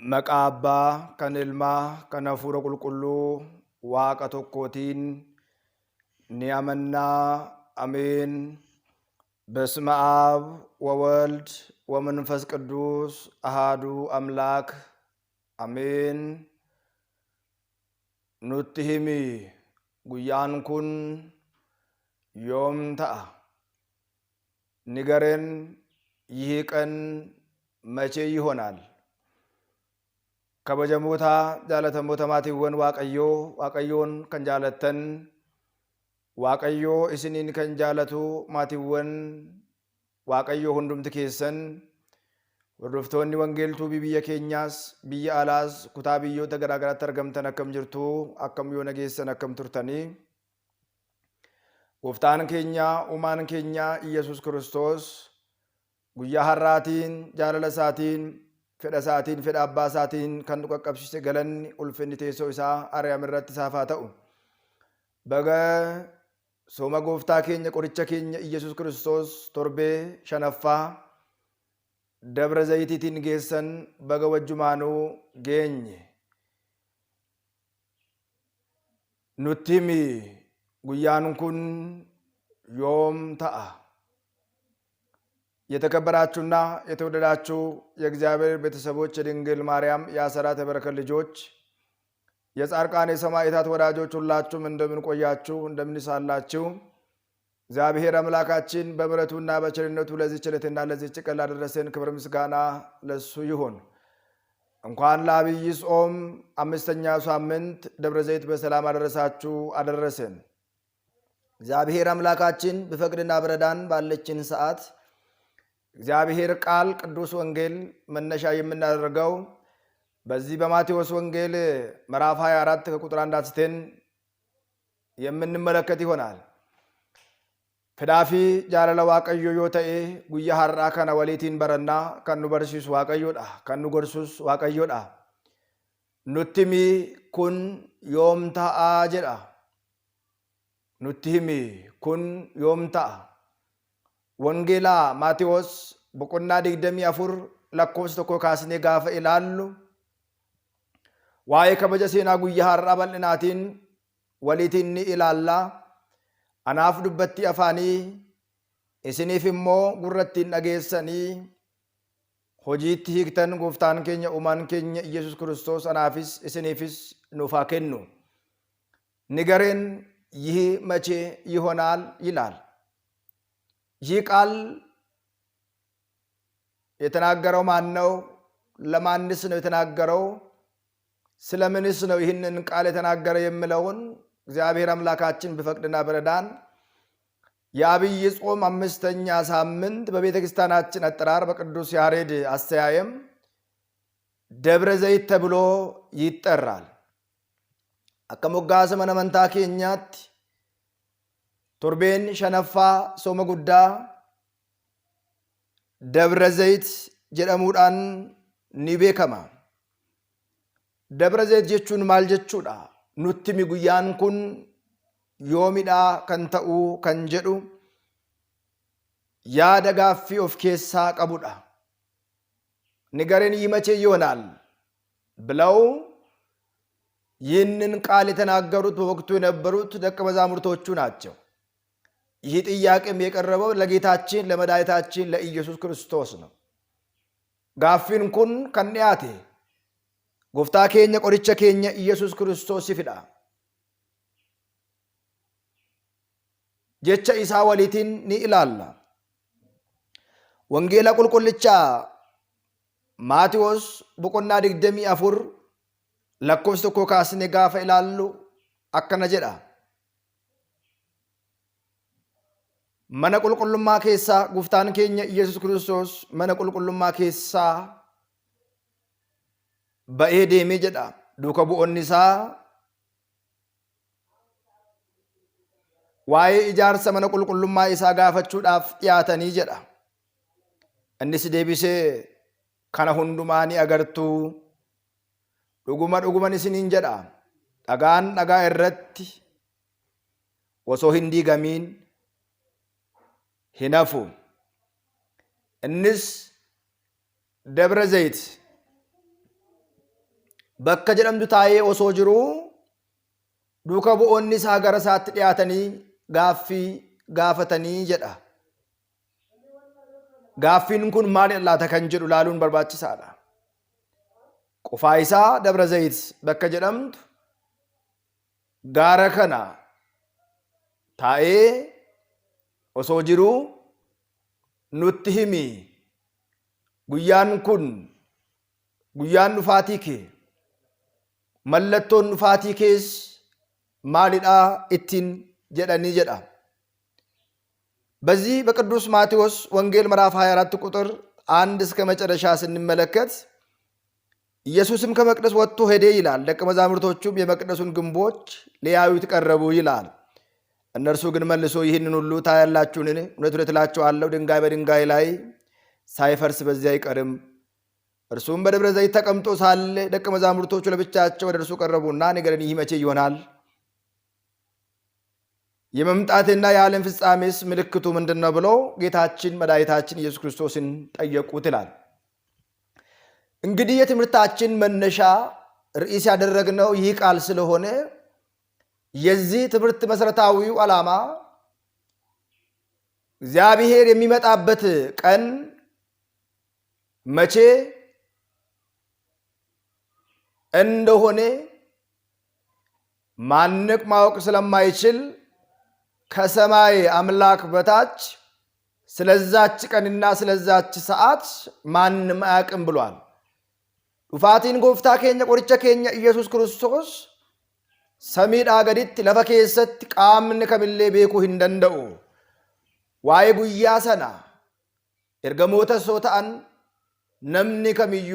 Maqaa Abbaa, kan Ilmaa, kan Hafuura Qulqulluu, Waaqa tokkootiin ni amannaa። አሜን። በስመ አብ ወወልድ ወመንፈስ ቅዱስ አሃዱ አምላክ አሜን። ኑtti himi guyyaan kun yoom ta'a? ንገረን፣ ይህ ቀን መቼ ይሆናል? ከበጀሞታ ጃለተሞታ ማቲወን waaqayyoon kan jaalattan, waaqayyoo isiniin kan jaalatu maatiiwwan waaqayyoo hundumti keessan, hordoftoonni wangeeltuu biyya keenyaas biyya alaas kutaa biyyoota garaa garaatti argamtan akkam jirtu, akkam yoo nageessan akkam turtanii. Gooftaan keenya uumaan keenya Iyesuus Kiristoos guyyaa har'aatiin jaalala isaatiin fedha isaatiin fedha abbaa isaatiin kan nu qaqqabsiise galanni ulfinni teessoo isaa Ariyaam irratti isaaf haa ta'u. Baga sooma gooftaa keenya qoricha keenya Iyesuus Kiristoos torbee shanaffaa Dabra Zayitiitiin geessan baga wajjumaanuu geenye. Nutti himi guyyaan kun yoom ta'a? የተከበራችሁና የተወደዳችሁ የእግዚአብሔር ቤተሰቦች፣ የድንግል ማርያም የአስራት የበረከት ልጆች፣ የጻድቃን የሰማዕታት ወዳጆች ሁላችሁም እንደምን ቆያችሁ? እንደምን ሳላችሁ? እግዚአብሔር አምላካችን በምሕረቱና በቸርነቱ ለዚህች ዕለትና ለዚህች ቀን ላደረሰን ክብር ምስጋና ለሱ ይሁን። እንኳን ለዐቢይ ጾም አምስተኛ ሳምንት ደብረ ዘይት በሰላም አደረሳችሁ አደረሰን። እግዚአብሔር አምላካችን ቢፈቅድና ቢረዳን ባለችን ሰዓት እግዚአብሔር ቃል ቅዱስ ወንጌል መነሻ የምናደርገው በዚህ በማቴዎስ ወንጌል ምዕራፍ 24 ከቁጥር 1 አንስተን የምንመለከት ይሆናል። ፍዳፊ ጃለለ ዋቀዮ ዮተኤ ጉያ ሀራ ከነ ወሊቲን በረና ከኑ በርሲሱ ዋቀዮዳ ከኑ ጎርሱስ ዋቀዮዳ ኑቲሚ ኩን ዮምታአ ጀዳ ኑቲሚ ኩን ዮምታአ ወንጌላ ማቴዎስ በቆና ዲግደሚ አፉር ለኮስ ተኮ ካስኔ ጋፈ ኢላሉ ዋይ ከበጀ ሴና ጉያ ሀራ በልናቲን ወሊቲን ኢላላ አናፍ ዱበቲ አፋኒ እስኒፍ ሞ ጉረቲን አጌሰኒ ሆጂት ሂክተን ጎፍታን ኬኛ ኡማን ኬኛ ኢየሱስ ክርስቶስ አናፊስ እስኒፍስ ኑፋ ከኑ ንገረን፣ ይህ መቼ ይሆናል ይላል። ይህ ቃል የተናገረው ማን ነው? ለማንስ ነው የተናገረው? ስለምንስ ነው ይህንን ቃል የተናገረ የሚለውን እግዚአብሔር አምላካችን ቢፈቅድና ቢረዳን የዐቢይ ጾም አምስተኛ ሳምንት በቤተ ክርስቲያናችን አጠራር በቅዱስ ያሬድ አስተያየም ደብረ ዘይት ተብሎ ይጠራል። አከሞጋሰ መነመንታ ኬኛት ቶርቤን ሸነፋ ሶመ ጉዳ ደብረ ዘይት ጀደሙዳን ኒ ቤከማ። ደብረ ዘይት ጀቹን ማል ጀቹዳ? ኑቲሚ ጉያን ኩን ዮሚዳ ከን ተኡ ከን ጀዱ ያደ ጋፊ ኦፍ ኬሳ ቀቡዳ። ንገረን፣ ይህ መቼ ይሆናል ብለው ይህንን ቃል የተናገሩት በወቅቱ የነበሩት ደቀ መዛሙርቶቹ ናቸው። ይህ ጥያቄም የቀረበው ለጌታችን ለመድኃኒታችን ለኢየሱስ ክርስቶስ ነው። ጋፊን ኩን ከንያቴ ጎፍታ ኬኛ ቆሪቸ ኬኛ ኢየሱስ ክርስቶስ ይፍዳ ጀቸ ኢሳ ወሊቲን ኒ ኢላላ። ወንጌላ ቁልቁልቻ ማቴዎስ ቦቆና ዲግደሚ አፉር ለኮስ ተኮ ካስኔ ጋፈ ኢላሉ አከነ ጀዳ mana qulqullummaa keessaa gooftaan keenya Iyesuus Kiristoos mana qulqullummaa keessaa ba'ee deemee jedha. Duuka bu'oonni isaa waa'ee ijaarsa mana qulqullummaa isaa gaafachuudhaaf dhiyaatanii jedha. Innis deebisee kana hundumaa ni agartuu, dhuguma dhuguman isiniin jedha, dhagaan dhagaa irratti osoo hin diigamiin hinafu. Innis ደብረ ዘይት bakka jedhamtu taa'ee osoo jiruu duuka bu'oonni isaa gara isaatti dhiyaatanii gaaffii gaafatanii jedha. Gaaffiin kun maali laata kan jedhu laaluun barbaachisaadha. Qofaa isaa Dabra Zayit bakka jedhamtu gaara kana taa'ee osoo jiruu nutti himi guyyaan kun guyyaan dhufaatii kee mallattoon dhufaatii kees maalidhaa ittiin jedhanii jedha. በዚህ በቅዱስ ማቴዎስ ወንጌል ምዕራፍ 24 ቁጥር 1 እስከ መጨረሻ ስንመለከት ኢየሱስም ከመቅደስ ወጥቶ ሄደ ይላል። ደቀ መዛሙርቶቹም የመቅደሱን ግንቦች ሊያዩት ቀረቡ ይላል። እነርሱ ግን መልሶ ይህንን ሁሉ ታያላችሁን? እውነት እውነት እላችኋለሁ ድንጋይ በድንጋይ ላይ ሳይፈርስ በዚያ አይቀርም። እርሱም በደብረ ዘይት ተቀምጦ ሳለ ደቀ መዛሙርቶቹ ለብቻቸው ወደ እርሱ ቀረቡና ንገረን፣ ይህ መቼ ይሆናል? የመምጣትና የዓለም ፍጻሜስ ምልክቱ ምንድነው? ብለው ጌታችን መድኃኒታችን ኢየሱስ ክርስቶስን ጠየቁት ይላል። እንግዲህ የትምህርታችን መነሻ ርዕስ ያደረግነው ይህ ቃል ስለሆነ የዚህ ትምህርት መሰረታዊው ዓላማ እግዚአብሔር የሚመጣበት ቀን መቼ እንደሆነ ማንቅ ማወቅ ስለማይችል ከሰማይ አምላክ በታች ስለዛች ቀንና ስለዛች ሰዓት ማንም አያውቅም ብሏል። ዱፋቲን ጎፍታ ኬኛ ቆርጨ ኬኛ ኢየሱስ ክርስቶስ ሰሚድ አገዲት ለፈ ኬሰት ቃምን ከብሌ ቤኩ እንደንደኡ ዋይ ጉያ ሰና ኤርገሞተ ሶታን ነምኒ ከሚዩ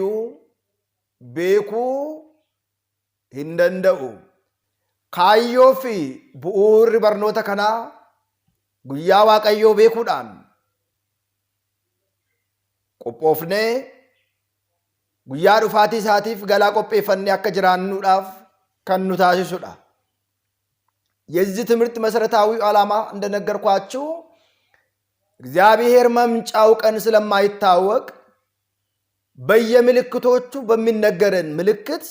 ቤኩ እንደንደኡ kaayyoo fi bu'uurri barnoota kanaa guyyaa waaqayyoo beekuudhaan qophoofnee guyyaa dhufaatii isaatiif galaa qopheeffannee akka jiraannuudhaaf kan nu taasisudha. የዚህ ትምህርት መሰረታዊ ዓላማ እንደነገርኳችሁ እግዚአብሔር መምጫው ቀን ስለማይታወቅ በየምልክቶቹ በሚነገረን ምልክት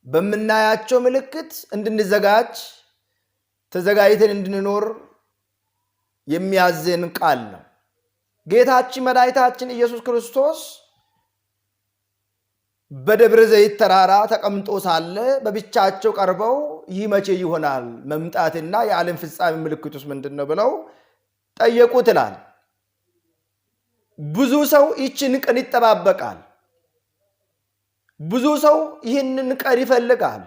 በመናያቸው ምልክት እንድንዘጋጅ ተዘጋጅተን እንድንኖር የሚያዘን ቃል ነው። ጌታችን መድኃኒታችን ኢየሱስ ክርስቶስ በደብረ ዘይት ተራራ ተቀምጦ ሳለ በብቻቸው ቀርበው ይህ መቼ ይሆናል መምጣትና የዓለም ፍጻሜ ምልክቱስ ምንድነው ብለው ጠየቁት ይላል። ብዙ ሰው ይህችን ቀን ይጠባበቃል። ብዙ ሰው ይህንን ቀን ይፈልጋል።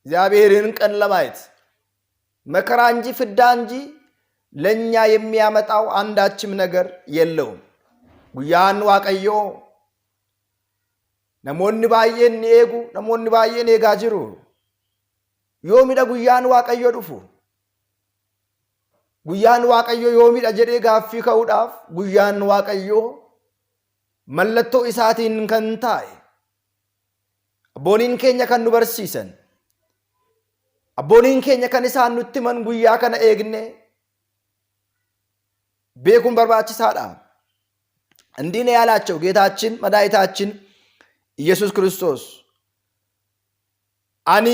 እግዚአብሔርን ቀን ለማየት መከራ እንጂ ፍዳ እንጂ ለኛ የሚያመጣው አንዳችም ነገር የለውም። ጉያን ዋቀዮ ነሞኒ ባየን ኤጉ ነሞኒ ባየን ኤጋ ጅሩ ዮሚዳ ጉያን ዋቀዮ ዱፉ ጉያን ዋቀዮ ዮሚዳ ጀዴ ጋፊ ከውዳፍ ጉያን ዋቀዮ መለቶ ኢሳቲን ከንታይ Abbooniin keenya kan nu barsiisan, abbooniin keenya kan isaan nutti himan guyyaa kana eegne beekuun barbaachisaadha. እንዲህ ነው ያላቸው ጌታችን መድኃኒታችን ኢየሱስ ክርስቶስ። አኒ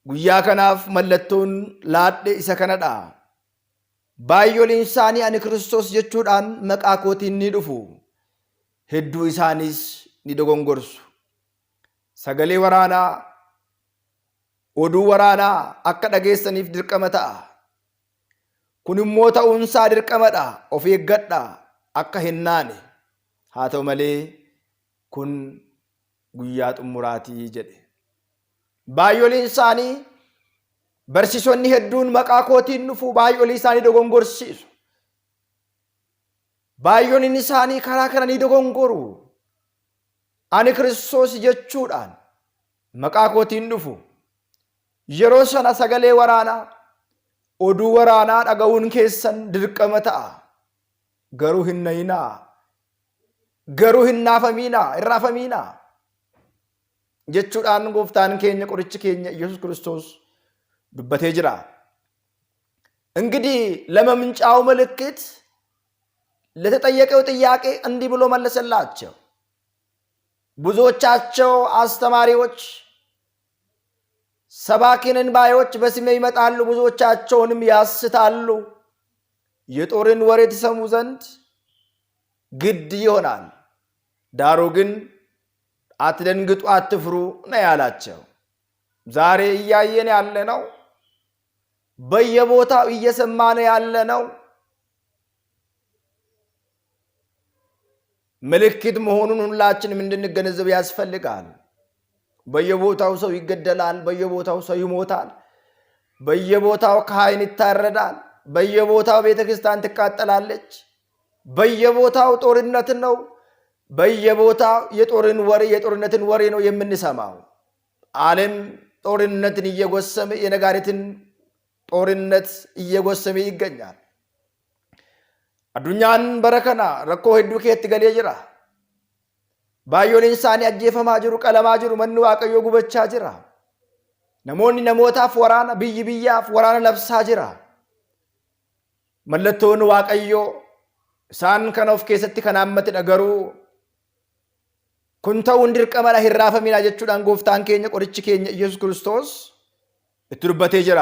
ጉያ ከናፍ መለቶን ላዴ ኢሰ ከነዳ ባዮሊን ኢሳኒ አኒ ክርስቶስ ጀቹudhaan maqaa kootiin ni dhufu, hedduu isaanis ni dogongorsu. Sagalee waraanaa oduu waraanaa akka dhageessaniif dirqama ta'a. Kun immoo ta'uunsaa dirqamadha. Of eeggadha akka hin naane. Haa ta'u malee kun guyyaa xumuraatii jedhe. Baay'ooliin isaanii barsiisonni hedduun maqaa kootiin dhufu baay'oolii isaanii dogongorsiisu. Baay'ooliin isaanii karaa kana ni dogongoru. Ani Kiristoos jechuudhaan maqaa kootiin dhufu. Yeroo sana sagalee waraanaa oduu waraanaa dhaga'uun keessan dirqama ta'a. Garuu hin nayinaa, garuu hin naafaminaa, irraafaminaa jechuudhaan gooftaan keenya qorichi keenya ኢየሱስ ክርስቶስ dubbatee jira. እንግዲህ ለመምጫው ምልክት ለተጠየቀው ጥያቄ እንዲህ ብሎ መለሰላቸው። ብዙዎቻቸው አስተማሪዎች ሰባኪንን ባዮች በስሜ ይመጣሉ፣ ብዙዎቻቸውንም ያስታሉ። የጦርን ወሬ ትሰሙ ዘንድ ግድ ይሆናል። ዳሩ ግን አትደንግጡ፣ አትፍሩ ነው ያላቸው። ዛሬ እያየን ያለ ነው። በየቦታው እየሰማን ያለ ነው። ምልክት መሆኑን ሁላችንም እንድንገነዘብ ያስፈልጋል። በየቦታው ሰው ይገደላል። በየቦታው ሰው ይሞታል። በየቦታው ካህን ይታረዳል። በየቦታው ቤተክርስቲያን ትቃጠላለች። በየቦታው ጦርነት ነው። በየቦታው የጦርነትን ወሬ ነው የምንሰማው። ዓለም ጦርነትን እየጎሰመ የነጋሪትን ጦርነት እየጎሰመ ይገኛል። አዱኛን በረከና ረኮ ሄዱ ኬት ገሌ ጅራ ባዮን ኢንሳኒ አጀፈማ ጅሩ ቀለማ ጅሩ መኑ ዋቀዮ ጉበቻ ጅራ ነሞኒ ነሞታፍ ወራና ብይ ብያፍ ወራና ለብሳ ጅራ መለቶን ዋቀዮ ሳን ከነፍ ኬሰቲ ከናመት ነገሩ ኩንተው እንድርቀመላ ሂራፈሚና ጀቹዳን ጎፍታን ኬኛ ቆርጭ ኬኛ ኢየሱስ ክርስቶስ እትሩበቴ ጅራ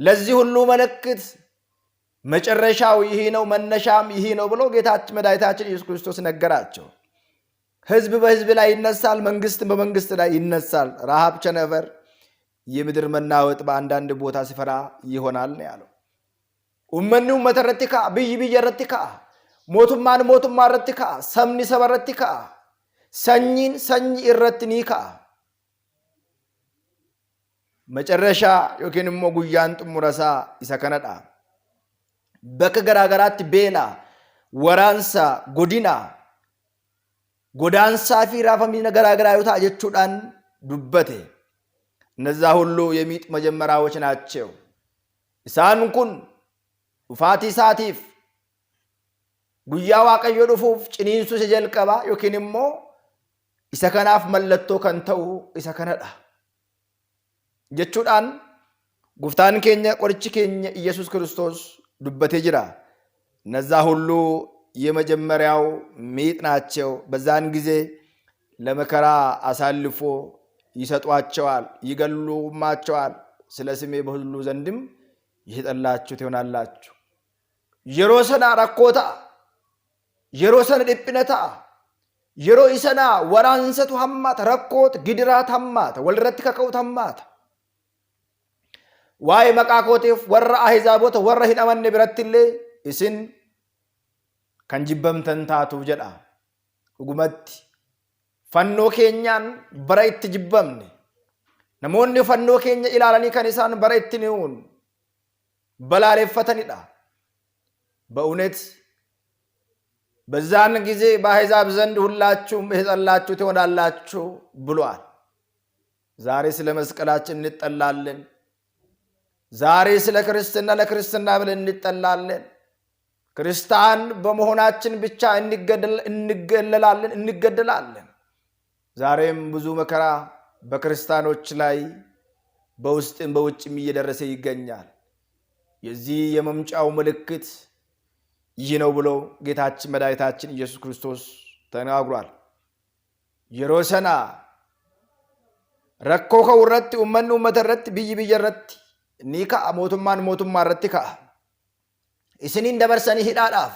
ለዚህ ሁሉ መለክት መጨረሻው ይሄ ነው፣ መነሻም ይሄ ነው ብሎ ጌታችን መድኃኒታችን ኢየሱስ ክርስቶስ ነገራቸው። ህዝብ በህዝብ ላይ ይነሳል፣ መንግስት በመንግስት ላይ ይነሳል። ረሃብ፣ ቸነፈር፣ የምድር መናወጥ በአንዳንድ ቦታ ሲፈራ ይሆናል ነው ያለው። ኡመኒው መተረቲካ ብይ ብየረቲካ ሞቱማን ሞቱማ ረቲካ ሰምኒ ሰበረቲካ ሰኝን ሰኝ ይረትኒካ መጨረሻ ዮኪንሞ ጉያን ጥሙረሳ ይሰከነዳ በከ ገራገራት ቤላ ወራንሳ ጎዲና ጎዳንሳ ፊ ራፈሚነ ገራገራዩታ ጀቹዳን ዱበቴ እነዛ ሁሉ የሚጥ መጀመሪያዎች ናቸው። ኢሳን ኩን ኡፋቲ ሳቲፍ ጉያ ዋቀዮ ዱፉፍ ጭኒንሱ ሲጀልቀባ ዮኪንሞ ኢሰከናፍ መለቶ ከንተው ኢሰከነዳ ጀቹዳን ጉፍታን ኬኛ ቆርጭ ኬኛ ኢየሱስ ክርስቶስ ዱበቴ ጅራ። እነዛ ሁሉ የመጀመሪያው ሚጥ ናቸው። በዛን ጊዜ ለመከራ አሳልፎ ይሰጧቸዋል፣ ይገሉማቸዋል። ስለ ስሜ በሁሉ ዘንድም ይጠላችሁ ትሆናላችሁ። የሮሰና ረኮታ የሮሰን ድጵነታ የሮ ኢሰና ወራንሰቱ ሐማት ረኮት ግድራት ሐማት ወልረት ከከውት ሐማት ዋይ መቃኮቴፍ ወራ አህዛቦት ወራ ሂዳመን ብረትሌ እስን ከንጅበምተን ታቱ ጀዳ ኡጉመት ፈኖ ኬኛን በረይት ጅበምኔ ነሞኒ ፈኖ ኬኛ ኢላላኒ ከኒሳን በረይት ኒውን በላሌፈተኒዳ በእውነት በዛን ጊዜ በአህዛብ ዘንድ ሁላችሁም የጠላችሁ ትሆናላችሁ ብሏል። ዛሬ ስለ መስቀላችን እንጠላለን። ዛሬ ስለ ክርስትና ለክርስትና ብለን እንጠላለን። ክርስቲያን በመሆናችን ብቻ እንገደላለን። ዛሬም ብዙ መከራ በክርስቲያኖች ላይ በውስጥም በውጭም እየደረሰ ይገኛል። የዚህ የመምጫው ምልክት ይህ ነው ብሎ ጌታችን መድኃኒታችን ኢየሱስ ክርስቶስ ተናግሯል። የሮሰና ረኮ ከውረት ኡመን ኡመተረት ብይ ብየረት ኒካ ሞቱማን ሞቱማ ረቲካ እስኒን ደበርሰኒ ሂዳዳፍ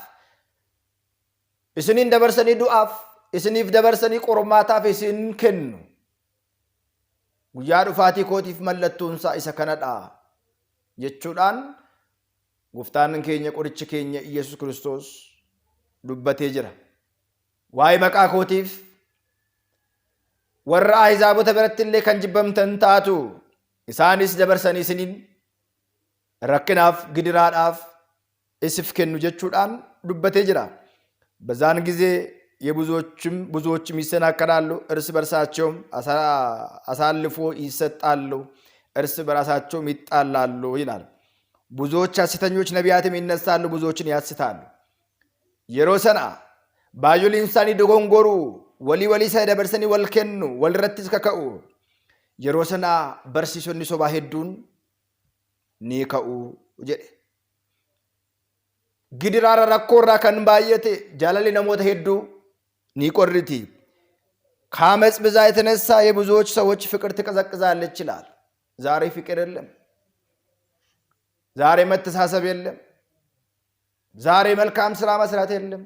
እስኒን ደበርሰኒ ዱአፍ እስኒፍ ደበርሰኒ ቆርማታፍ እስን ከኑ ጉያ ዱፋቲ ኮቲፍ መለቱንሳ ኢሰከነዳ ጀቹዳን ጉፍታን ኬኛ ቆርጭ ኬኛ ኢየሱስ ክርስቶስ ዱበቴ ጅራ። ዋይ መቃ ኮቲፍ ወራ አህዛቦ ተበረትሌ ከንጅበምተን ታቱ ኢሳኒስ ደበርሰኒ ስኒን ረክናፍ ግድራዳፍ እስፍ ከኑ ጀቹዳን ዱበቴ ጅራ። በዛን ጊዜ ብዙዎችም ይሰናከላሉ፣ እርስ በርሳቸውም አሳልፎ ይሰጣሉ፣ እርስ በራሳቸውም ይጣላሉ ይላል። ብዙዎች ሐሰተኞች ነቢያትም ይነሳሉ፣ ብዙዎችን ያስታሉ። የሮሰና ባዩሊንሳኒ ደጎንጎሩ ወሊ ሳይደበርሰኒ ወልከኑ ወልረትስ ከከኡ የሮሰና በርሲሶኒ ሶባ ሄዱን ኒከኡ ጀዴ ግድራራ ረኮራ ከን ባየቴ ጃላሊ ነሞተ ሄዱ ኒቆርቲ ከአመፅ ብዛት የተነሳ የብዙዎች ሰዎች ፍቅር ትቀዘቅዛለች ይላል። ዛሬ ፍቅር የለም። ዛሬ መተሳሰብ የለም። ዛሬ መልካም ስራ መስራት የለም።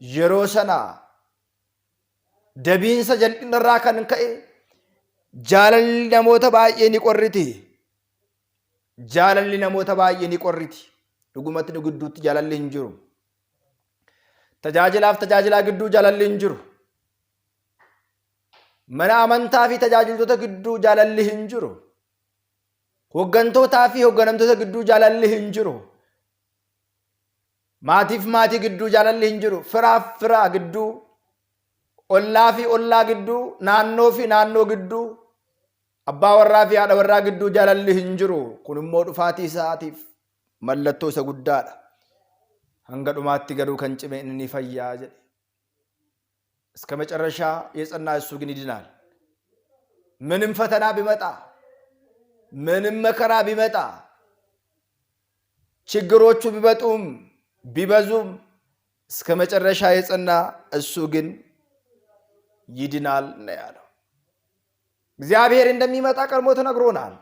የሮሰና ደቢንሰ ጀልነራ ከን ከኤ ጃለሊ ነሞተ ባየን ቆሪቲ ጃለሊ ነሞተ ባየን ቆሪቲ ዱጉመት ንግዱት ጃለሊ እንጅሩ ተጃጅላፍ ተጃጅላ ግዱ ጃለሊ እንጅሩ መና አመንታፊ ተጃጅልቶተ ግዱ ጃለሊ እንጅሩ hooggantoota fi hoogganamtoota gidduu jaalalli hin jiru. Maatiif maatii gidduu jaalalli hin jiru. Firaaf firaa gidduu, ollaa fi ollaa gidduu, naannoo fi naannoo gidduu, abbaa warraa fi haadha warraa gidduu jaalalli hin jiru. Kun immoo dhufaatii isaatiif mallattoo isa guddaadha. Hanga dhumaatti garuu kan cime inni fayyaa jedhe. እስከ መጨረሻ የጸና እሱ ግን ይድናል። ምንም ፈተና ቢመጣ ምንም መከራ ቢመጣ ችግሮቹ ቢበጡም ቢበዙም እስከ መጨረሻ የጸና እሱ ግን ይድናል ነው ያለው። እግዚአብሔር እንደሚመጣ ቀድሞ ተነግሮናል።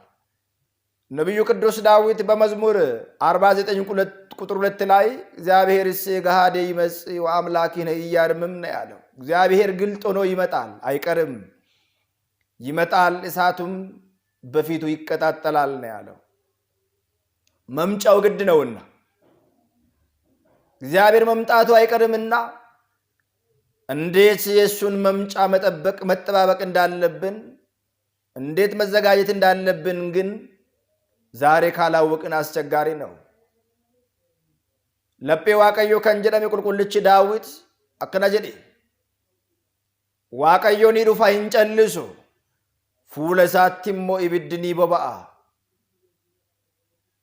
ነብዩ ቅዱስ ዳዊት በመዝሙር 49 ቁጥር 2 ላይ እግዚአብሔርስ ገሃደ ይመጽእ ወአምላኪነ ኢያርምም ነው ያለው። እግዚአብሔር ግልጥ ሆኖ ይመጣል፣ አይቀርም። ይመጣል፣ እሳቱም በፊቱ ይቀጣጠላል ነው ያለው። መምጫው ግድ ነውና እግዚአብሔር መምጣቱ አይቀርምና እንዴት የሱን መምጫ መጠባበቅ እንዳለብን እንዴት መዘጋጀት እንዳለብን ግን ዛሬ ካላወቅን አስቸጋሪ ነው። ለጴ ዋቀዮ ከንጀደም ቁልቁልች ዳዊት አከና ጀዴ ዋቀዮኒ ዱፋ ይንጨልሱ fuula isaatti immoo ibiddi ni boba'a.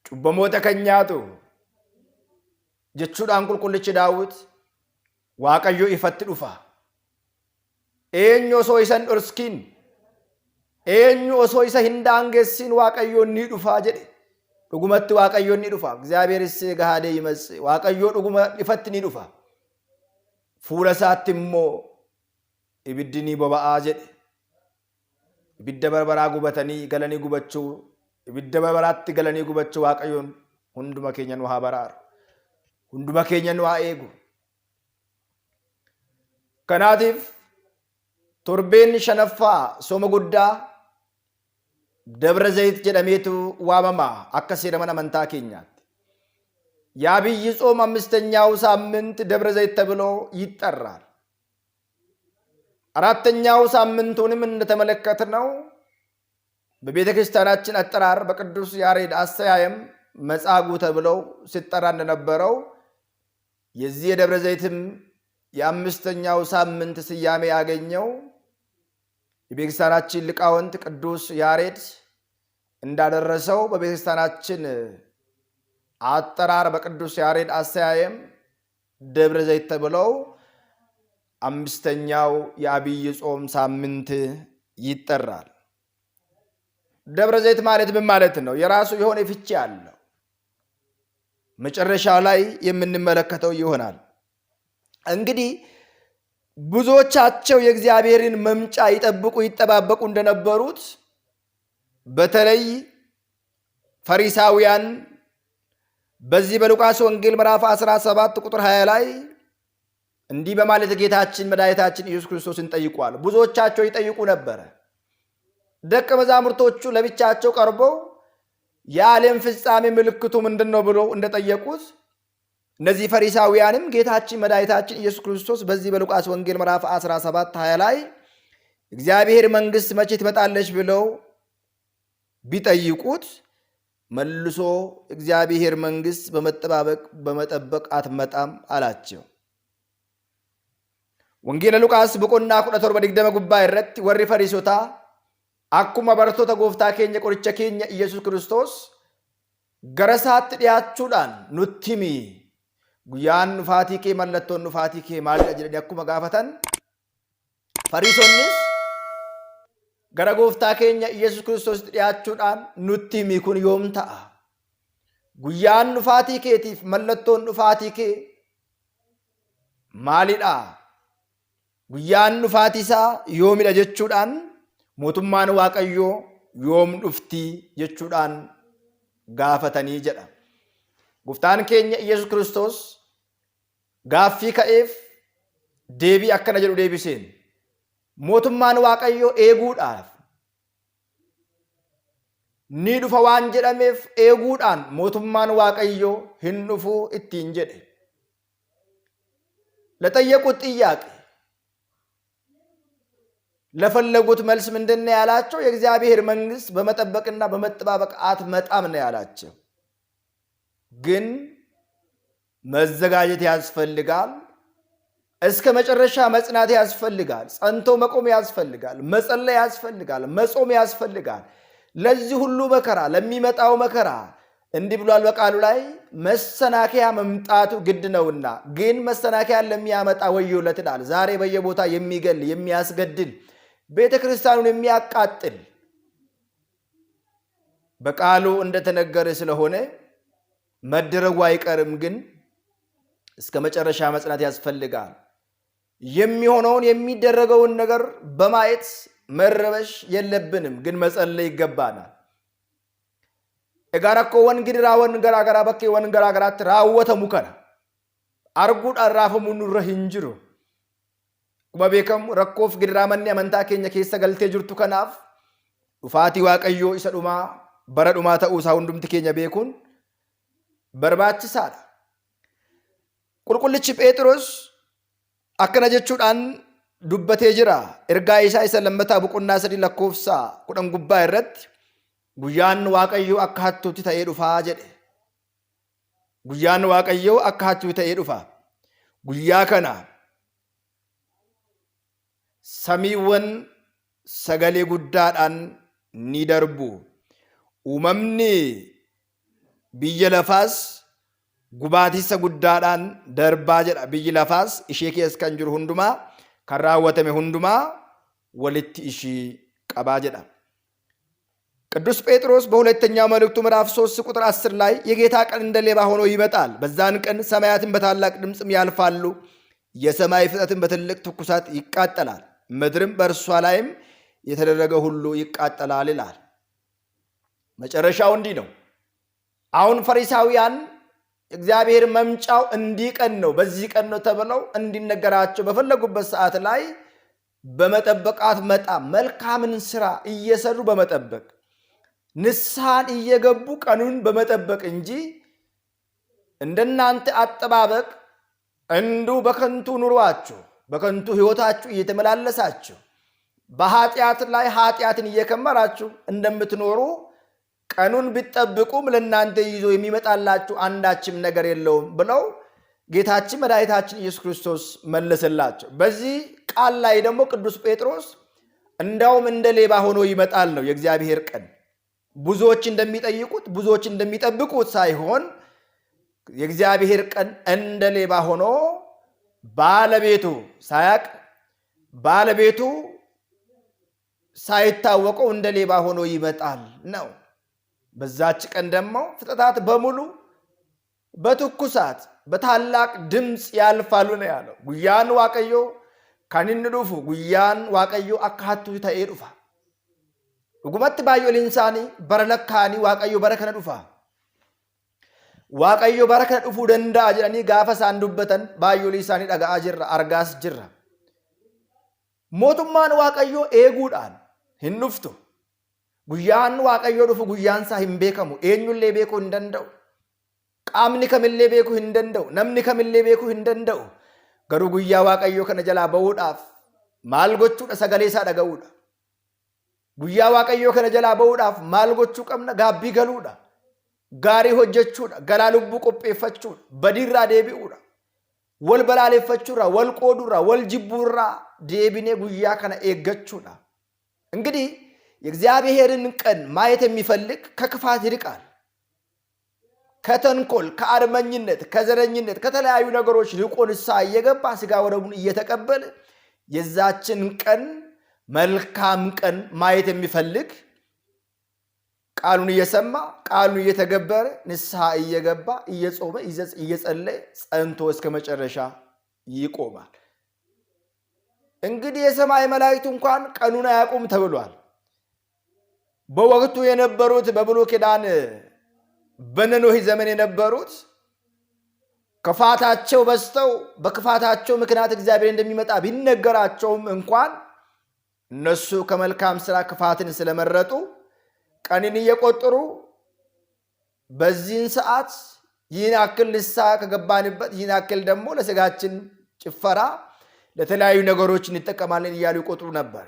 Cubbamoota kan nyaatu jechuudhaan qulqullichi Daawit Waaqayyo ifatti dhufa. Eenyu osoo isa hin dhorskiin, eenyu osoo isa hin daangessin Waaqayyoon ni dhufa jedhe. Dhugumatti Waaqayyoon ni dhufa. እግዚአብሔርስ ገሃደ ይመጽእ Waaqayyo dhuguma ifatti ni dhufa. Fuula isaatti immoo ibiddi ni boba'a jedhe. ibidda barbaraa gubatanii galanii gubachuu ibidda barbaraatti galanii gubachuu Waaqayyoon hunduma keenya nu haa baraaru, hunduma keenya nu haa eegu. Kanaatiif torbeen shanaffaa sooma guddaa Dabra Zayit jedhameetu waamama akka seera mana amantaa keenyaatti. የዐቢይ ጾም አምስተኛው ሳምንት ደብረ ዘይት ተብሎ ይጠራል። አራተኛው ሳምንቱንም እንደተመለከትነው በቤተ ክርስቲያናችን አጠራር በቅዱስ ያሬድ አስተያየም መጻጉዕ ተብለው ሲጠራ እንደነበረው የዚህ የደብረ ዘይትም የአምስተኛው ሳምንት ስያሜ ያገኘው የቤተ ክርስቲያናችን ሊቃውንት ቅዱስ ያሬድ እንዳደረሰው በቤተ ክርስቲያናችን አጠራር በቅዱስ ያሬድ አስተያየም ደብረ ዘይት ተብለው አምስተኛው የዐቢይ ጾም ሳምንት ይጠራል። ደብረ ዘይት ማለት ምን ማለት ነው? የራሱ የሆነ ፍቺ አለው። መጨረሻው ላይ የምንመለከተው ይሆናል። እንግዲህ ብዙዎቻቸው የእግዚአብሔርን መምጫ ይጠባበቁ እንደነበሩት በተለይ ፈሪሳውያን በዚህ በሉቃስ ወንጌል ምዕራፍ 17 ቁጥር 20 ላይ እንዲህ በማለት ጌታችን መድኃኒታችን ኢየሱስ ክርስቶስን ጠይቋል። ብዙዎቻቸው ይጠይቁ ነበር። ደቀ መዛሙርቶቹ ለብቻቸው ቀርበው የዓለም ፍጻሜ ምልክቱ ምንድነው ብለው እንደጠየቁት እነዚህ ፈሪሳውያንም ጌታችን መድኃኒታችን ኢየሱስ ክርስቶስ በዚህ በሉቃስ ወንጌል ምዕራፍ 17 20 ላይ እግዚአብሔር መንግሥት መቼ ትመጣለች ብለው ቢጠይቁት መልሶ እግዚአብሔር መንግሥት በመጠበቅ አትመጣም አላቸው። ወንጌል ሉቃስ በቆና 17 በድግደመ ጉባኤ ረቲ ወሪ ፈሪሶታ አኩማ በረቶታ ጎፍታ ኬኛ ቆርቸ ኬኛ ኢየሱስ ክርስቶስ ገረሳት ዲያቹዳን ኑቲሚ ጉያን ኑፋቲኬ መለቶን ኑፋቲኬ ማለ ጀደ አኩማ ጋፈተን ፈሪሶንስ ገረ ጎፍታ ኬኛ ኢየሱስ ክርስቶስ ዲያቹዳን ኑቲሚ ኩን ዮምታ ጉያን ኑፋቲኬቲፍ መለቶን ኑፋቲኬ ማሊዳ guyyaan dhufaatisaa yoomidha jechuudhaan mootummaan Waaqayyoo yoom dhuftii jechuudhaan gaafatanii jedha. Gooftaan keenya Yesuus Kiristoos gaaffii ka'eef deebii akkana jedhu deebiseen mootummaan Waaqayyoo eeguudhaaf ni dhufa waan jedhameef eeguudhaan mootummaan Waaqayyoo hin dhufuu ittiin jedhe. ለጠየቁት ጥያቄ ለፈለጉት መልስ ምንድነው ያላቸው? የእግዚአብሔር መንግስት በመጠበቅና በመጠባበቅ አትመጣም ነው ያላቸው። ግን መዘጋጀት ያስፈልጋል። እስከ መጨረሻ መጽናት ያስፈልጋል። ጸንቶ መቆም ያስፈልጋል። መጸለይ ያስፈልጋል። መጾም ያስፈልጋል። ለዚህ ሁሉ መከራ ለሚመጣው መከራ እንዲህ ብሏል በቃሉ ላይ መሰናከያ መምጣቱ ግድ ነውና፣ ግን መሰናከያ ለሚያመጣ ወዮለት ይላል። ዛሬ በየቦታ የሚገል የሚያስገድል ቤተክርስቲያኑን የሚያቃጥል በቃሉ እንደተነገረ ስለሆነ መደረጉ አይቀርም። ግን እስከ መጨረሻ መጽናት ያስፈልጋል። የሚሆነውን የሚደረገውን ነገር በማየት መረበሽ የለብንም፣ ግን መጸለይ ይገባናል። እጋራኮ ወንግራ ወንገራገራ በከ ወንገራገራት ራወተሙ ከነ አርጉድ አራፈሙ ኑረ ሂንጅሩ ቁመቤከም ረኮፍ ግድራመኒ አመንታ ኬኛ ኬሰ ገልቴ ጅርቱ ከናፍ ዱፋቲ ዋቀዮ ኢሰዱማ በረዱማ ተኡሳ ሁንዱምቲ ኬኛ ቤኩን በርባችሳዳ ቁልቁልች ጴጥሮስ አከነ ጀቹዳን ዱበቴ ጅራ ኤርጋ ኢሳ ኢሰለመታ ቡቁና ሰዲ ለኮፍሳ ቁደን ጉባ ይረት ጉያን ዋቀዮ አካቱቲ ተኤ ዱፋ ጀደ ጉያን ዋቀዮ አካቱቲ ተኤ ዱፋ ጉያ ከና ሰሚወን ሰገሌ ጉዳዳን ኒደርቡ ኡመምኒ ቢየለፋስ ጉባቲሰ ጉዳዳን ደርባ ጀዳ ቢየለፋስ ኢሼ ኬስ ከንጅሩ ሁንዱማ ከራወተሜ ሁንዱማ ወልቲ ኢሺ ቀባ ጀዳ ቅዱስ ጴጥሮስ በሁለተኛው መልእክቱ ምዕራፍ 3 ቁጥር 10 ላይ የጌታ ቀን እንደ ሌባ ሆኖ ይመጣል፣ በዛን ቀን ሰማያትን በታላቅ ድምጽም ያልፋሉ፣ የሰማይ ፍጥረትን በትልቅ ትኩሳት ይቃጠላል፣ ምድርም በእርሷ ላይም የተደረገ ሁሉ ይቃጠላል ይላል። መጨረሻው እንዲህ ነው። አሁን ፈሪሳውያን እግዚአብሔር መምጫው እንዲህ ቀን ነው በዚህ ቀን ነው ተብለው እንዲነገራቸው በፈለጉበት ሰዓት ላይ በመጠበቃት መጣ መልካምን ስራ እየሰሩ በመጠበቅ ንስሐን እየገቡ ቀኑን በመጠበቅ እንጂ እንደናንተ አጠባበቅ እንዱ በከንቱ ኑሯችሁ በከንቱ ህይወታችሁ እየተመላለሳችሁ በኃጢአት ላይ ኃጢአትን እየከመራችሁ እንደምትኖሩ ቀኑን ቢጠብቁም ለእናንተ ይዞ የሚመጣላችሁ አንዳችም ነገር የለውም ብለው ጌታችን መድኃኒታችን ኢየሱስ ክርስቶስ መለሰላቸው። በዚህ ቃል ላይ ደግሞ ቅዱስ ጴጥሮስ እንዳውም እንደ ሌባ ሆኖ ይመጣል ነው የእግዚአብሔር ቀን። ብዙዎች እንደሚጠይቁት ብዙዎች እንደሚጠብቁት ሳይሆን የእግዚአብሔር ቀን እንደ ሌባ ሆኖ ባለቤቱ ሳያቅ ባለቤቱ ሳይታወቀው እንደ ሌባ ሆኖ ይመጣል ነው። በዛች ቀን ደግሞ ፍጥረታት በሙሉ በትኩሳት በታላቅ ድምጽ ያልፋሉ ነው ያለው። ጉያን ዋቀዮ ካኒን ዱፉ ጉያን ዋቀዮ አካቱ ተኤ ዱፋ ዱጉመት ባዮ ሊንሳኒ በረለካኒ ዋቀዮ በረከነ ዱፋ ዋቀዮ በረከነ ዱፉ ደንዳ ጀኒ ጋፈ ሳንዱበተን ባዮ ሊንሳኒ ደጋአ ጅራ አርጋስ ጅራ ሞቱማን ዋቀዮ ኤጉዳን ሂንዱፍቱ ጉያን ዋቀዮ ዱፉ ጉያንሳ ሂምቤከሙ ኤኙሌ ቤኩ እንደንደው ቃምኒ ከሚሌ ቤኩ እንደንደው ነምኒ ከሚሌ ቤኩ እንደንደው ገሩ ጉያ ዋቀዮ ከነ ጀላ በውዳፍ ማልጎቹ ሰገሌሳ ደገውዳ ጉያ ዋቀዮ ከነ ጀላ በውዳፍ ማልጎቹ ቀምነ ጋቢ ገሉዳ ጋሪ ሆጀቹዳ ገላ ልቡ ቆጴፈቹ በዲራ ዴቢኡዳ ወል በላሌፈቹራ ወል ቆዱራ ወል ጅቡራ ዴቢኔ ጉያ ከነ ኤገቹዳ። እንግዲህ የእግዚአብሔርን ቀን ማየት የሚፈልግ ከክፋት ይርቃል። ከተንኮል ከአድመኝነት ከዘረኝነት ከተለያዩ ነገሮች ርቆ ንስሐ እየገባ ስጋ ወደሙን እየተቀበለ የዛችን ቀን መልካም ቀን ማየት የሚፈልግ ቃሉን እየሰማ ቃሉን እየተገበረ ንስሐ እየገባ እየጾመ እየጸለየ ጸንቶ እስከ መጨረሻ ይቆማል። እንግዲህ የሰማይ መላእክት እንኳን ቀኑን አያውቁም ተብሏል። በወቅቱ የነበሩት በብሉይ ኪዳን በኖህ ዘመን የነበሩት ክፋታቸው በዝተው በክፋታቸው ምክንያት እግዚአብሔር እንደሚመጣ ቢነገራቸውም እንኳን እነሱ ከመልካም ሥራ ክፋትን ስለመረጡ ቀንን እየቆጠሩ በዚህን ሰዓት ይህን ያክል ንስሐ ከገባንበት ይህን ያክል ደግሞ ለሥጋችን ጭፈራ ለተለያዩ ነገሮች እንጠቀማለን እያሉ ይቆጥሩ ነበር።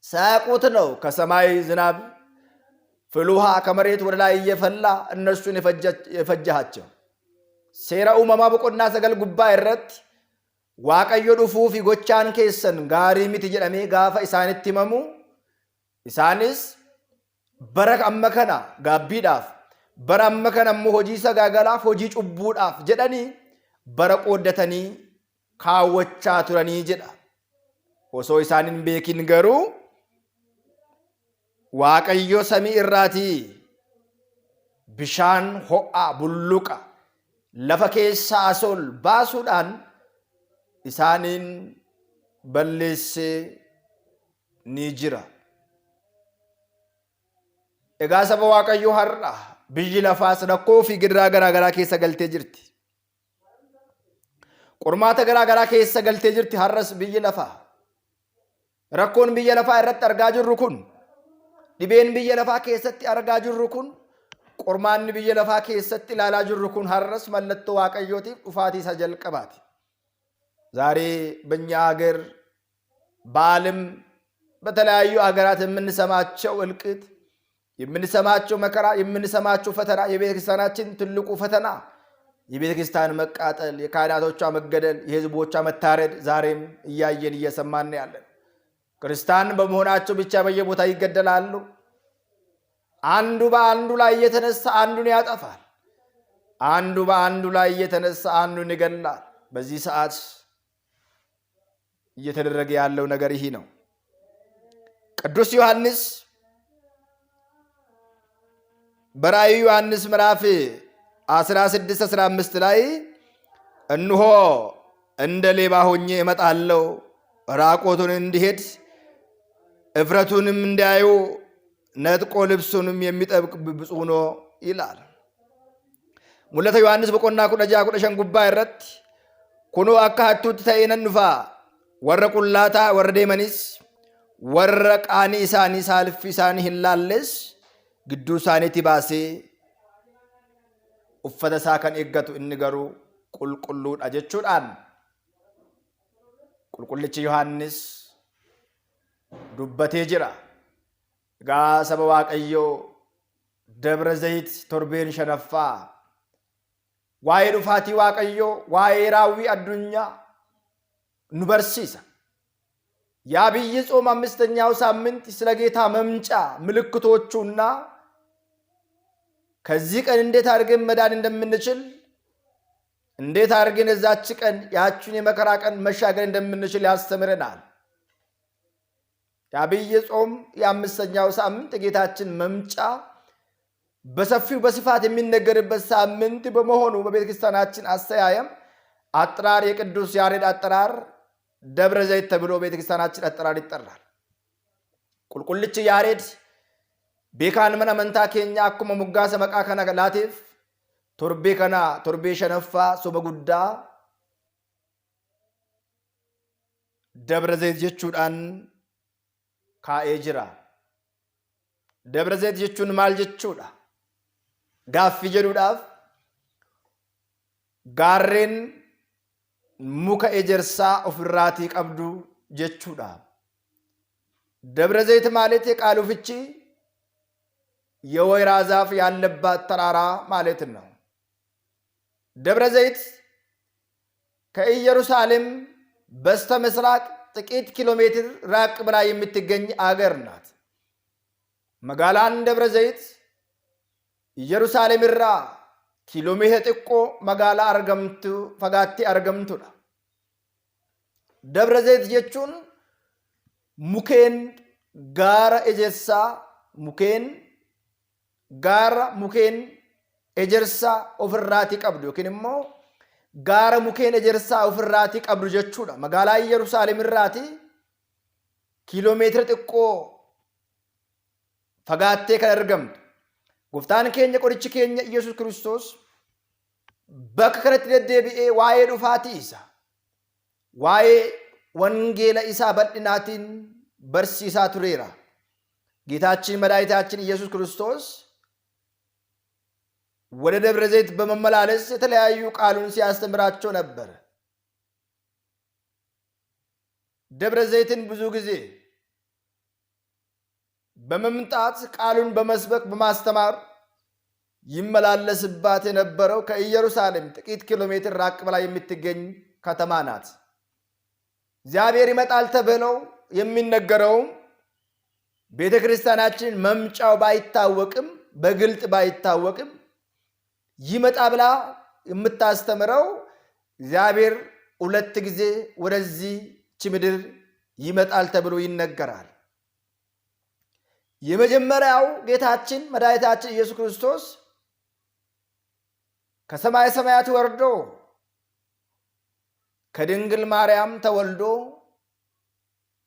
ሳያውቁት ነው ከሰማይ ዝናብ ፍል ውሃ ከመሬት ወደ ላይ እየፈላ እነሱን የፈጃቸው። ሴራ ኡመማ በቆና ሰገል ጉባ ይረት ዋቀዮ ዱፉፍ ጎቻን ኬሰን ጋሪ ሚት ጀደሜ ጋፋ ኢሳኒtti himamu isaanis bara amma kana gaabbiidhaaf bara amma kana immoo hojii sagaagalaaf hojii cubbuudhaaf jedhanii bara qooddatanii kaawwachaa turanii jedha. Osoo isaan hin beekin garuu Waaqayyo samii irraatii bishaan ho'a bulluqa lafa keessaa asol baasuudhaan isaanin balleessee ni jira. Egaa saba Waaqayyo har'a biyyi lafaas rakkoo fi gidiraa garaa garaa keessa galtee jirti. Qormaata garaa garaa keessa galtee jirti har'as biyyi lafaa. Rakkoon biyya lafaa irratti argaa jirru kun, dhibeen biyya lafaa keessatti argaa jirru kun, qormaanni biyya lafaa keessatti ilaalaa jirru kun har'as mallattoo Waaqayyootiif dhufaatii isa jalqabaati. ዛሬ በእኛ ሀገር በዓለም በተለያዩ ሀገራት የምንሰማቸው እልቅት፣ የምንሰማቸው መከራ፣ የምንሰማቸው ፈተና የቤተክርስቲያናችን ትልቁ ፈተና የቤተክርስቲያን መቃጠል፣ የካህናቶቿ መገደል፣ የህዝቦቿ መታረድ ዛሬም እያየን እየሰማን ያለን። ክርስቲያን በመሆናቸው ብቻ በየቦታ ይገደላሉ። አንዱ በአንዱ ላይ እየተነሳ አንዱን ያጠፋል። አንዱ በአንዱ ላይ እየተነሳ አንዱን ይገላል። በዚህ ሰዓት እየተደረገ ያለው ነገር ይሄ ነው። ቅዱስ ዮሐንስ በራእዩ ዮሐንስ ምዕራፍ 16-15 ላይ እንሆ እንደ ሌባ ሆኜ እመጣለሁ፣ ራቆቱን እንዲሄድ እፍረቱንም እንዲያዩ ነጥቆ ልብሱንም የሚጠብቅ ብፁዕ ነው ይላል። ሙለተ ዮሐንስ በቆና ኩደጃ ኩደሸን ጉባ ይረት ኩኑ አካቱት ተይነን ኑፋ ወረ ቁላታ ወረ ደመኒስ ወረ ቃኒ ኢሳኒ ሳልፍ ኢሳኒ ሂላልስ ግዱ ሳኒቲ ባሴ ኡፈተሳ ከን ኤገቱ እንገሩ ቁልቁሉድ አጀቹዳን ቁልቁልች ዮሐንስ ዱበቴ ጅራ ጋ ሰበ ዋቀዮ ደብረ ዘይት ቶርቤን ሸነፋ ዋይ ዱፋቲ ዋቀዮ ዋይ ራዊ አዱኛ ኑበርሲሳ የአብይ ጾም አምስተኛው ሳምንት ስለ ጌታ መምጫ ምልክቶቹና ከዚህ ቀን እንዴት አድርገን መዳን እንደምንችል እንዴት አድርገን እዛች ቀን ያችን የመከራ ቀን መሻገር እንደምንችል ያስተምረናል። የአብይ ጾም የአምስተኛው ሳምንት ጌታችን መምጫ በሰፊው በስፋት የሚነገርበት ሳምንት በመሆኑ በቤተክርስቲያናችን አስተያየም አጥራር የቅዱስ ያሬድ አጥራር ደብረ ዘይት ተብሎ ቤተክርስቲያናችን አጥራር ይጠራል። ቁልቁልች ያሬድ ቤካን መና መንታ ኬኛ አኩመ ሙጋሰ መቃ ከና ላቴፍ ቶርቤ ከና ቶርቤ ሸነፋ ሶበጉዳ ደብረ ዘይት ጀቹዳን ካኤ ጅራ። ደብረ ዘይት ጀቹን ማል ጀቹዳ ጋፊ ጀዱዳፍ ጋሬን ሙከ ኤጀርሳ ኦፍራቲ ቀብዱ ጀቹዳ። ደብረ ዘይት ማለት የቃሉ ፍቺ የወይራ ዛፍ ያለባት ተራራ ማለት ነው። ደብረ ዘይት ከኢየሩሳሌም በስተ ምስራቅ ጥቂት ኪሎ ሜትር ራቅ ብላ የምትገኝ አገር ናት። መጋላን ደብረ ዘይት ኢየሩሳሌም ራ ኪሎ ሜትር ጥቆ መጋላ አርገምቱ ፈጋቲ አርገምቱዳ። ደብረ ዘይት ጀቹን ሙኬን ጋራ ኤጀርሳ ሙኬን ጋራ ሙኬን ኤጀርሳ ኦፍራቲ ቀብዱ ኪንሞ gaara mukeen ejersaa ofirraatii qabdu jechuudha. Magaalaa Yerusaalem irraatii kiiloomeetira xiqqoo fagaattee kan argamtu. Gooftaan keenya qorichi keenya Yesuus Kiristoos bakka kanatti deddeebi'ee waa'ee dhufaatii isaa, waa'ee wangeela isaa bal'inaatiin barsiisaa tureera. ጌታችን መድኃኒታችን ኢየሱስ ክርስቶስ ወደ ደብረ ዘይት በመመላለስ የተለያዩ ቃሉን ሲያስተምራቸው ነበር። ደብረ ዘይትን ብዙ ጊዜ በመምጣት ቃሉን በመስበክ በማስተማር ይመላለስባት የነበረው ከኢየሩሳሌም ጥቂት ኪሎ ሜትር ራቅ ብላ የምትገኝ ከተማ ናት። እግዚአብሔር ይመጣል ተብለው የሚነገረው ቤተ ክርስቲያናችን መምጫው ባይታወቅም በግልጥ ባይታወቅም ይመጣ ብላ የምታስተምረው እግዚአብሔር ሁለት ጊዜ ወደዚህ ምድር ይመጣል ተብሎ ይነገራል። የመጀመሪያው ጌታችን መድኃኒታችን ኢየሱስ ክርስቶስ ከሰማይ ሰማያት ወርዶ ከድንግል ማርያም ተወልዶ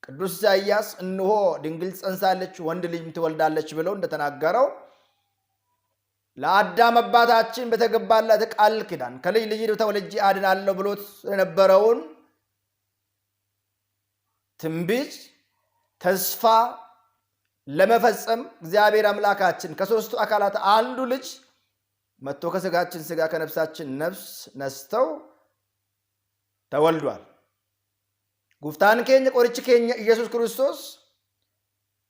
ቅዱስ ኢሳይያስ እነሆ ድንግል ጸንሳለች ወንድ ልጅም ትወልዳለች ብሎ እንደተናገረው ለአዳም አባታችን በተገባለት ቃል ኪዳን ከልጅ ልጅ ተወልጄ አድናለሁ ብሎት የነበረውን ትንቢት ተስፋ ለመፈጸም እግዚአብሔር አምላካችን ከሶስቱ አካላት አንዱ ልጅ መጥቶ ከስጋችን ስጋ ከነፍሳችን ነፍስ ነስተው ተወልዷል። ጉፍታን ኬኛ ቆርች ኬኛ ኢየሱስ ክርስቶስ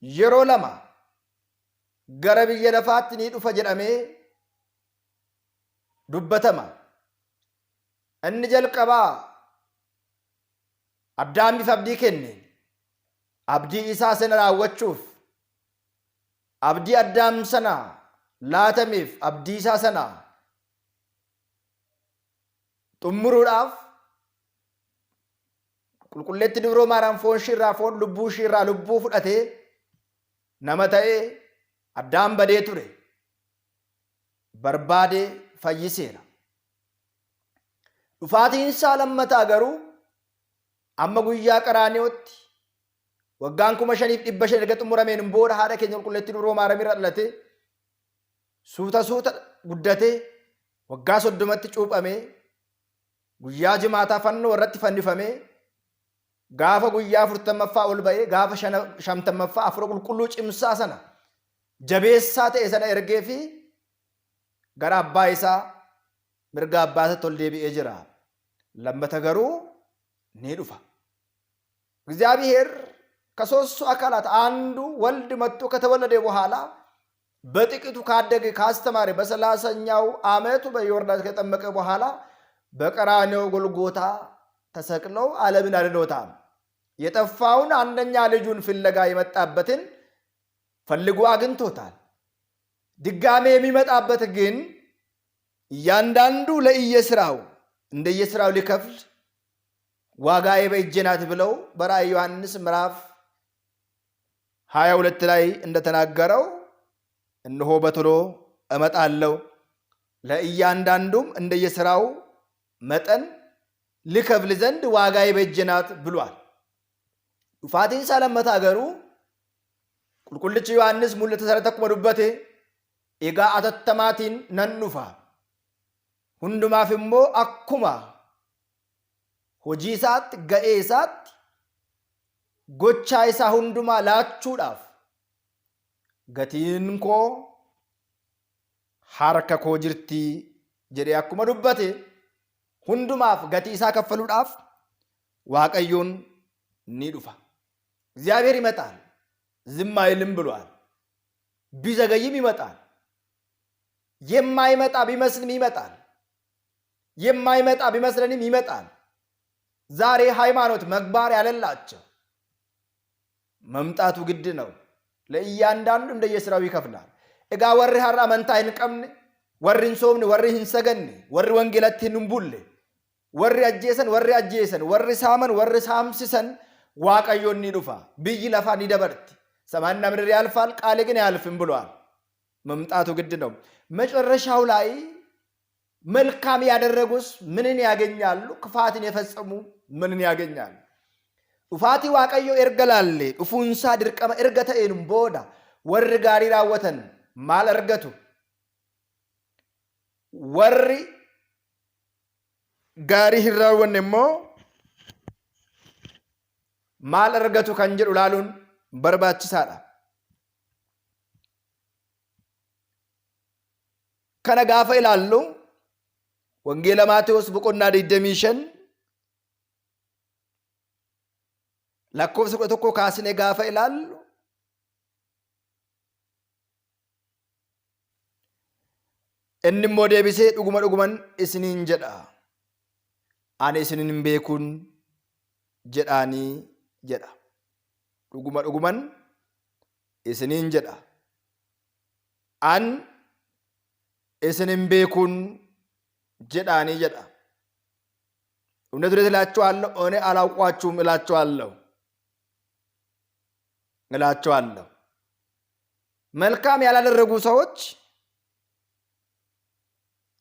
የሮ ለማ ገረብ የለፋት ኒዱፈ ጀደሜ ዱበተማ እንጀል ቀባ አዳም ቢፈብዲ ከኔ አብዲ ኢሳ ሰነራ ወቹፍ አብዲ አዳም ሰና ላተሚፍ አብዲ ኢሳ ሰና ጡምሩዳፍ ቁልቁሌት ድብሮ ማራም ፎን ሽራ ፎን ልቡ ሽራ ልቡ ፍዳቴ ነመታኤ አዳም በዴ ቱሬ በርባዴ ፈይሴራ ዱፋቲንሳ ለመታ ገሩ አመ ጉያ ቀራኒዮት ወጋን ኩመ ሸኒፍ ዲበሸ ደገ ጥሙረሜን ቦዳ ሃደ ኬኛ ቁልቁሌት ድብሮ ማራም ይረለቴ ሱታ ጉደቴ ወጋ ሶዶመት ጩጳሜ ጉያ ጅማታ ፈኖ ወረጥ ፈንፈሜ ጋፈ ጉያ ፍርተመፋ ኦልባዬ ጋፈ ሸምተመፋ አፍሮ ቁልቁሉ ጭምሳ ሰና ጀቤሳ ተኤ ሰና ኤርጌፊ ገራ አባይሳ ምርጋ አባተ ቶልዴቢ ኤጅራ ለመተገሩ ኔዱፋ እግዚአብሔር ከሶስቱ አካላት አንዱ ወልድ መጥቶ ከተወለደ በኋላ በጥቂቱ ካደገ ካስተማረ በ30ኛው ዓመቱ በዮርዳኖስ ከጠመቀ በኋላ በቀራንዮ ጎልጎታ ተሰቅለው ዓለምን አድኖታል። የጠፋውን አንደኛ ልጁን ፍለጋ የመጣበትን ፈልጎ አግኝቶታል። ድጋሜ የሚመጣበት ግን እያንዳንዱ ለየስራው እንደየስራው ሊከፍል ዋጋዬ በእጄ ናት ብለው በራእየ ዮሐንስ ምዕራፍ 22 ላይ እንደተናገረው እነሆ በቶሎ እመጣለሁ ለእያንዳንዱም እንደየስራው መጠን ልከፍል ዘንድ ዋጋዬ በእጄ ናት ብሏል። ዱፋቲን ሳለመታ ገሩ ቁልቁልች ዮሐንስ ሙሉ ተሰረተኩ ዱበቴ ኤጋ አተተማቲን ነኑፋ ሁንዱማፍሞ አኩማ ሆጂሳት ገኤሳት ጎቻይሳ ሁንዱማ ላቹዳፍ ገቲንኮ ሐረከኮ ጅርቲ ጀዴ አኩማ ዱበቴ ሁንዱማፍ ገቲሳ ከፈሉዳፍ ዋቀዩን ኒዱፋ እግዚአብሔር ይመጣል ዝም አይልም ብሏል። ቢዘገይም ይመጣል። የማይመጣ ቢመስልም ይመጣል። የማይመጣ ቢመስለንም ይመጣል። ዛሬ ሃይማኖት መግባር ያለላቸው መምጣቱ ግድ ነው። ለእያንዳንዱ እንደየስራው ይከፍላል። እጋ ወሪ ሐራ መንታይን ቀምን ወሪን ሶምን ወሪ ህንሰገን ወሪ ወንጌላትን ንቡል ወሪ አጄሰን ወሪ ሳመን ወሪ ሳምሲሰን ዋቀዮን ኒዱፋ ብይ ለፋ ኒደበርት ሰማይና ምድር ያልፋል ቃሌ ግን አያልፍም ብሏል። መምጣቱ ግድ ነው። መጨረሻው ላይ መልካም ያደረጉስ ምንን ያገኛሉ? ክፋትን የፈጸሙ ምንን ያገኛሉ? ዱፋቲ ዋቀዮ ኤርገላሌ ዱፉንሳ ድርቀመ ኤርገተኤኑም ቦዳ ወር ጋሪ ራወተን ማል እርገቱ ወሪ ጋሪ ሂራወን ሞ ማል እርገቱ ከንጀዱ ላሉን በርባችሳዳ ከነ ጋፈ ይላሉ ወንጌለ ማቴዎስ ቦቆና ዲደሚሸን lakkoofsa 11 kaasine gaafa ilaallu inni immoo deebisee dhuguman isiniin jedha ani isinin hin beekun jedhaanii jedha dhuguman isiniin jedha an isinin beekun jedhaanii jedha እውነቱን እላችኋለሁ እኔ አላውቋችሁም እላችኋለሁ መልካም ያላደረጉ ሰዎች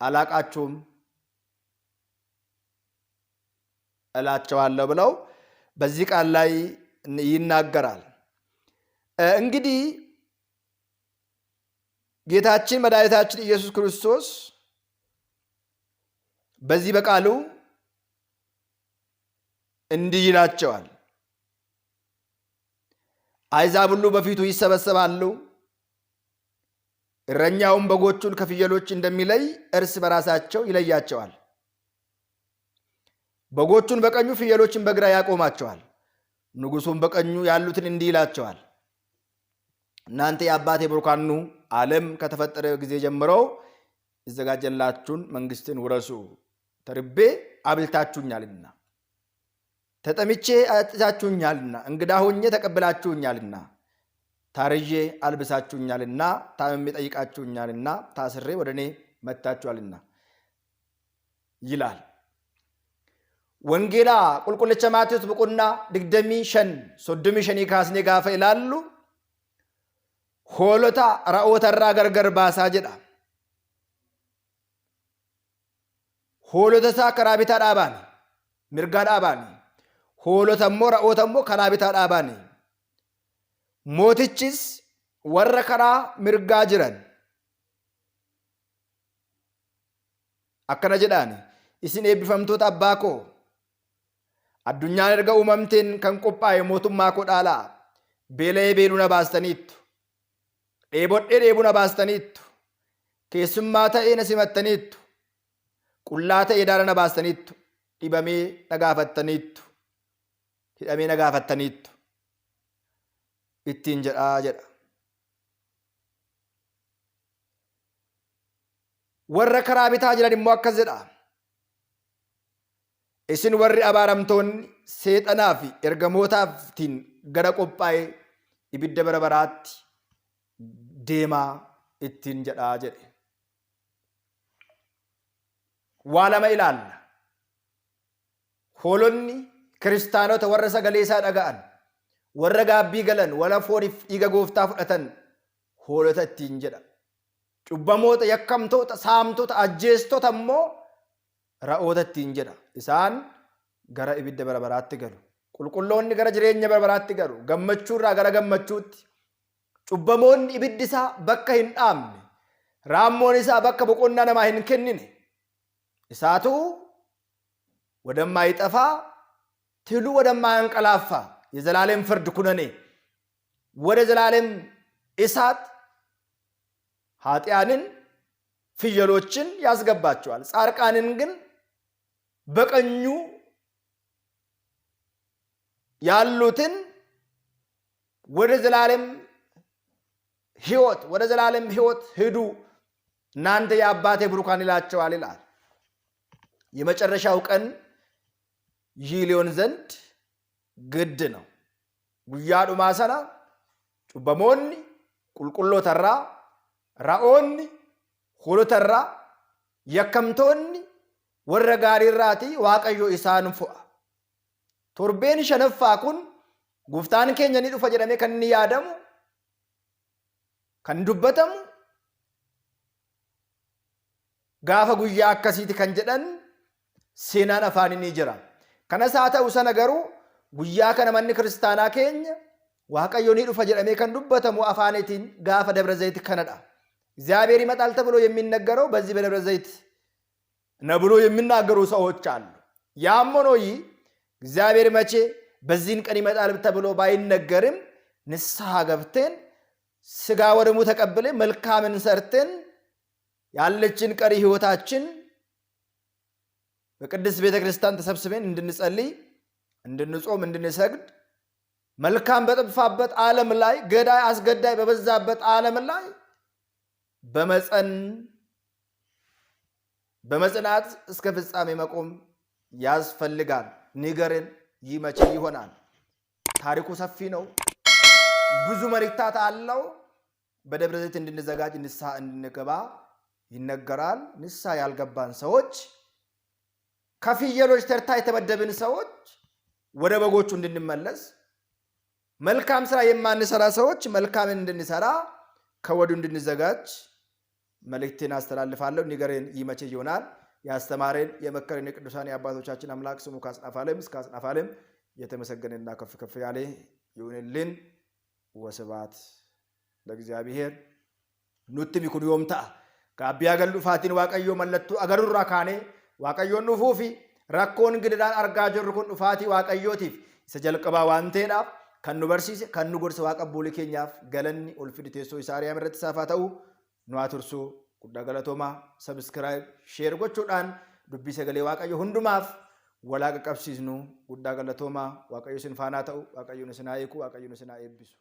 አላቃችሁም እላችኋለሁ ብለው በዚህ ቃል ላይ ይናገራል። እንግዲህ ጌታችን መድኃኒታችን ኢየሱስ ክርስቶስ በዚህ በቃሉ እንዲህ ይላቸዋል። አሕዛብ ሁሉ በፊቱ ይሰበሰባሉ፣ እረኛውም በጎቹን ከፍየሎች እንደሚለይ እርስ በራሳቸው ይለያቸዋል። በጎቹን በቀኙ ፍየሎችን በግራ ያቆማቸዋል። ንጉሡም በቀኙ ያሉትን እንዲህ ይላቸዋል፣ እናንተ የአባቴ ቡሩካን ኑ፣ ዓለም ከተፈጠረ ጊዜ ጀምሮ የተዘጋጀላችሁን መንግሥትን ውረሱ። ተርቤ አብልታችሁኛልና፣ ተጠምቼ አጥታችሁኛልና፣ እንግዳ ሆኜ ተቀብላችሁኛልና፣ ታርዤ አልብሳችሁኛልና፣ ታምሜ ጠይቃችሁኛልና፣ ታስሬ ወደ እኔ መጥታችኋልና ይላል። ወንጌላ ቁልቁልቸ ማቴዎስ ብቁና ድግደሚ ሸን ሶዶሚ ሸኒ ካስኔ ጋፈ ይላሉ ሆሎታ ራኦተራ ገርገር ባሳ ጀዳ ሆሎተሳ ከራቢታ ዳባኒ ሚርጋ ዳባኒ ሆሎተሞ ራኦተሞ ከራቢታ ዳባኒ ሞቲችስ ወረ ከራ ሚርጋ ጅረን አከነ ጀዳኒ ኢሲን ኤቢፈምቶታ አባኮ አዱኛን erga uumamteen kan qophaa'e mootummaa koo dhaalaa beela'ee beeluu na baastaniittu dheebodhee dheebuu na baastaniittu keessummaa ta'ee na simattaniittu qullaa ta'ee daara na baastaniittu dhibamee na gaafattaniittu hidhamee na gaafattaniittu ittiin jedhaa jedha. warra karaa bitaa jiran immoo akkas jedha. isin warri abaaramtoonni seexanaa fi ergamootaaftiin gara qophaa'e ibidda bara baraatti deemaa ittiin jedhaa jedhe. waa lama ilaalla. hoolonni kiristaanota warra sagalee isaa dhaga'an warra gaabbii galan warra fooniif dhiiga gooftaa fudhatan hoolota ittiin jedha. cubbamoota yakkamtoota saamtota ajjeestota immoo ra'oota ittiin jedha. isaan gara ibidda bara baraatti galu. qulqulloonni gara jireenya bara baraatti galu. gammachuurraa gara gammachuutti. cubbamoonni ibiddi isaa bakka hin dhaamne raammoon isaa bakka boqonnaa namaa hin kennine isaatu ወደማይጠፋ ትሉ ወደማያንቀላፋ የዘላለም ፍርድ ኩነኔ ወደ ዘላለም እሳት ኃጢያንን ፍየሎችን ያስገባቸዋል። ጻድቃንን ግን በቀኙ ያሉትን ወደ ዘላለም ሕይወት ሂዱ እናንተ የአባቴ ብሩካን ይላቸዋል ይላል። የመጨረሻው ቀን ይህ ሊሆን ዘንድ ግድ ነው። ጉያ ዱማ ሰና ጩበሞኒ ቁልቁሎተራ ራኦኒ ሆሎተራ የከምቶኒ ወረ ጋሪራቲ ዋቀዮ ኢሳን ፉአ ቶርቤን ሸነፋ ኩን ጉፍታን ኬኛኒ ዱፈ ጀደሜ ከን ያደሙ ከን ዱበተሙ gaafa guyyaa akkasiiti kan jedhan seenaan afaanii ni jira. Kanas haa ta'u sana garuu guyyaa kana manni kiristaanaa keenya Waaqayyo ni dhufa jedhamee kan dubbatamu afaanitiin gaafa ደብረ ዘይት kanadha. እግዚአብሔር ይመጣል ተብሎ የሚነገረው በዚህ በደብረ ዘይት ነው ብሎ የሚናገሩ ሰዎች አሉ። ያም ሆኖ እግዚአብሔር መቼ በዚህን ቀን ይመጣል ተብሎ ባይነገርም ንስሐ ገብተን ስጋ ወደሙ ተቀብለን መልካምን ሰርተን ያለችን ቀሪ ህይወታችን በቅድስት ቤተክርስቲያን ተሰብስበን እንድንጸልይ እንድንጾም እንድንሰግድ መልካም በጠፋበት ዓለም ላይ ገዳይ አስገዳይ በበዛበት ዓለም ላይ በመጽናት እስከ ፍጻሜ መቆም ያስፈልጋል። ንገረን ይመቼ ይሆናል። ታሪኩ ሰፊ ነው። ብዙ መልእክታት አለው። በደብረ ዘይት እንድንዘጋጅ ንስሐ እንድንገባ ይነገራል። ንስሐ ያልገባን ሰዎች ከፍየሎች ተርታ የተመደብን ሰዎች ወደ በጎቹ እንድንመለስ መልካም ስራ የማንሰራ ሰዎች መልካምን እንድንሰራ ከወዱ እንድንዘጋጅ መልእክቴን አስተላልፋለሁ። ንገረን ይመቼ ይሆናል። ያስተማረን የመከረን የቅዱሳን የአባቶቻችን አምላክ ስሙ ከአጽናፈ ዓለም እስከ አጽናፈ ዓለም የተመሰገነና ከፍ ከፍ ያለ ይሁንልን። ወስብሐት ለእግዚአብሔር። ኑቲ ሚኩን ዮምታ ጋቢያ ገሉ ፋቲን ዋቀዮ መለቱ አገሩራ ካኔ ዋቀዮን ኑፉፊ ረኮን ግድዳን አርጋ ጀርኩን ፋቲ ዋቀዮቲፍ ሰጀልቀባ ዋንቴና ከኑ በርሲስ ከኑ ጎርስ ዋቀቡል ኬኛፍ ገለኒ ኡልፍድ ቴሶ ኢሳሪያ ምረት ሳፋተው ኑአትርሱ ጉዳ ገለቶማ ሰብስክራይብ ሼር ጎቹዳን ዱቢ ሰገሌ ዋቀዮ ሁንዱማፍ ወላቀ ቀብሲስኑ ጉዳ ገለቶማ ዋቀዮ ሲንፋናተው ዋቀዮ ንስናይኩ ዋቀዮ ንስናይብሱ